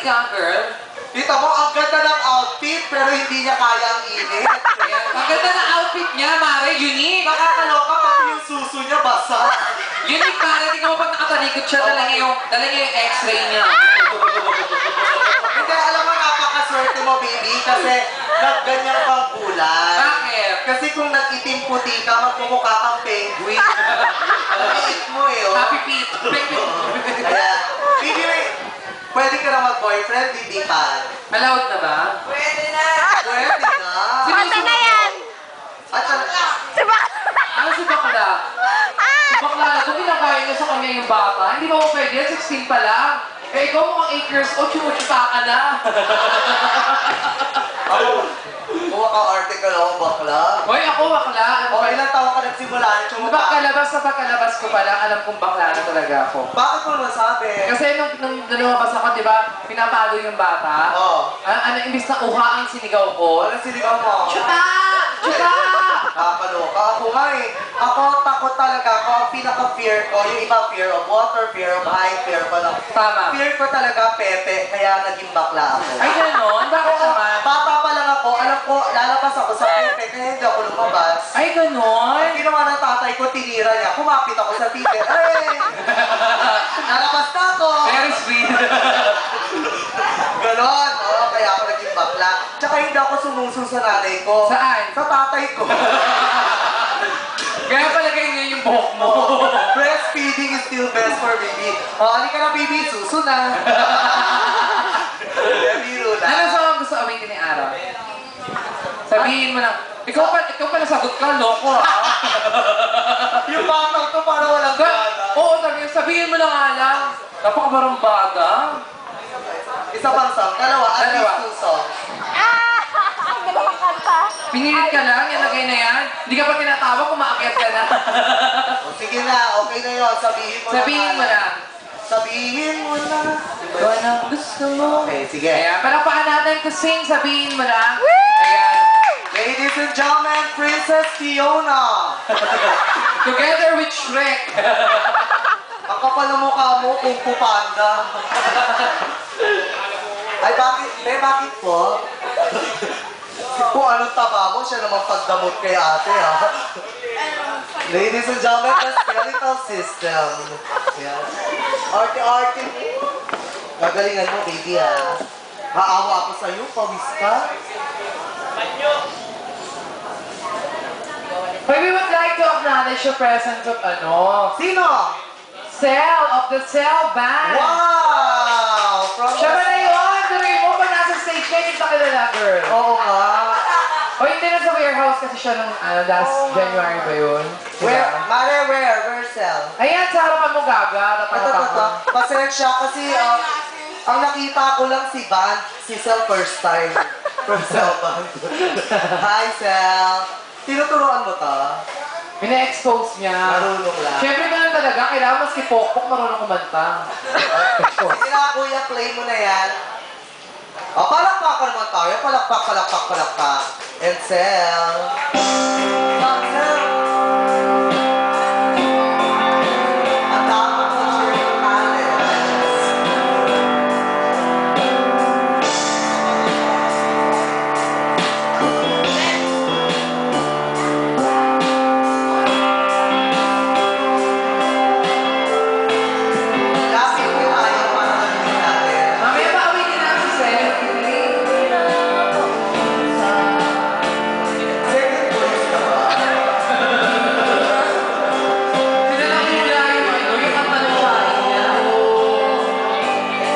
ka, girl. Dito mo, ang ganda ng outfit, pero hindi niya kaya ang init. Ang ganda ng outfit niya, Mare. Unique. Nakakaloka, pati yung suso niya basa. Unique, Mare. Tingnan mo pag nakatalikod siya, dala niya yung x-ray niya. Hindi, alam mo, napakaswerte mo, baby, kasi nagganyan kang kulay. Bakit? Kasi kung nag-itim puti ka, magmumukha kang penguin. Nag-iit mo eh, oh. Happy Pete. Kaya, baby, pwede ka na mag-boyfriend, hindi pa. Allowed na ba? Pwede na. Bata na yan! At Si Bakla! Ano si Bakla? Si Bakla na, kung pinakain niya sa kanya yung bata, hindi ba mo pwede? 16 pa lang. Eh, ikaw mukhang 8 years old, chumuchuta ka na. ako, kuha ka article ako, bakla. Hoy, ako bakla. Ano O, ba? ilang taon ka nagsimula na tsumuta? Pagkalabas ko pa lang, alam kong bakla na talaga ako. Bakit mo nasabi? Kasi nung lumabas ako, di ba, pinapalo yung bata. Oo. Imbis na uha ang sinigaw ko. Ano sinigaw mo? Chuta! Chuta! Nakakaloka. Ako nga eh. Ako takot talaga. Ako ang pinaka-fear ko. Yung iba fear of water, fear of height, fear pa lang. Tama. Fear ko talaga pepe, kaya naging bakla ako. Ay, gano'n? Bakit naman? Bata pa lang ako, alam ko, lalabas ako sa pepe, kaya hindi ako lumabas. Ay, gano'n? Ang ginawa ng tatay ko, tinira niya. Kumapit ako sa tite. Ay! Nalabas na ako! Very sweet. Ganon. Oo, kaya ako naging bakla. Tsaka hindi ako sumusun sa nanay ko. Saan? Sa tatay ko. Kaya pala ganyan yung buhok mo. Breastfeeding is still best for baby. O, halika na baby, suso na. Biro na. Ano sa mga gusto awitin ni Ara? Sabihin mo lang, ikaw pa nasagot ka, loko ha? Yung batang to para walang gana. Oo, sabihin mo lang alam. Napakabarangbaga. Isa pang song, dalawa, at least 2 songs. Ang dalawang kanta. Pinilit ka lang, yan lagay na yan. Hindi ka pa tinatawag, kumaakyat ka na. O, sige na, okay na yun. Sabihin mo Sabihin mo na. lang. Sabihin mo na. Ikaw na gusto mo. Okay, sige. Ayan, palakpakan natin to sing, sabihin mo lang. Ayan. Ladies and gentlemen, Princess Fiona. Together with Shrek. Ang kapal ng mukha mo, Kung Fu Panda. Ay, bakit po? Kung anong taba mo, siya naman pagdamot kay ate, ha? Ladies and gentlemen, the skeletal system. Yan. Arte-arte mo. Gagalingan mo, baby, ha? Maawa ako sa'yo, pawis ka. We would like to acknowledge the presence of Sino? Cell of the Cell Band. Wow! From Siya ba na yun? Tuloy mo ba nasa stage kayo? Hindi kilala, girl. Oo nga. O hindi na sa warehouse kasi siya nung last January ba yun? Where? Mare, where? Cell? Ayan, sa harapan mo gaga. Ito. Pasensya kasi ang nakita ko lang si Band, si Cell first time. From Cell Band. Hi, Cell. Tinuturuan mo ta? Pina-expose niya. Marunong lang. Siyempre ganun talaga. Kailangan maski pokpok marunong kumanta. Sige na, kuya, play mo na yan. O, palakpakan naman tayo. Palakpak. And Cell. Cell.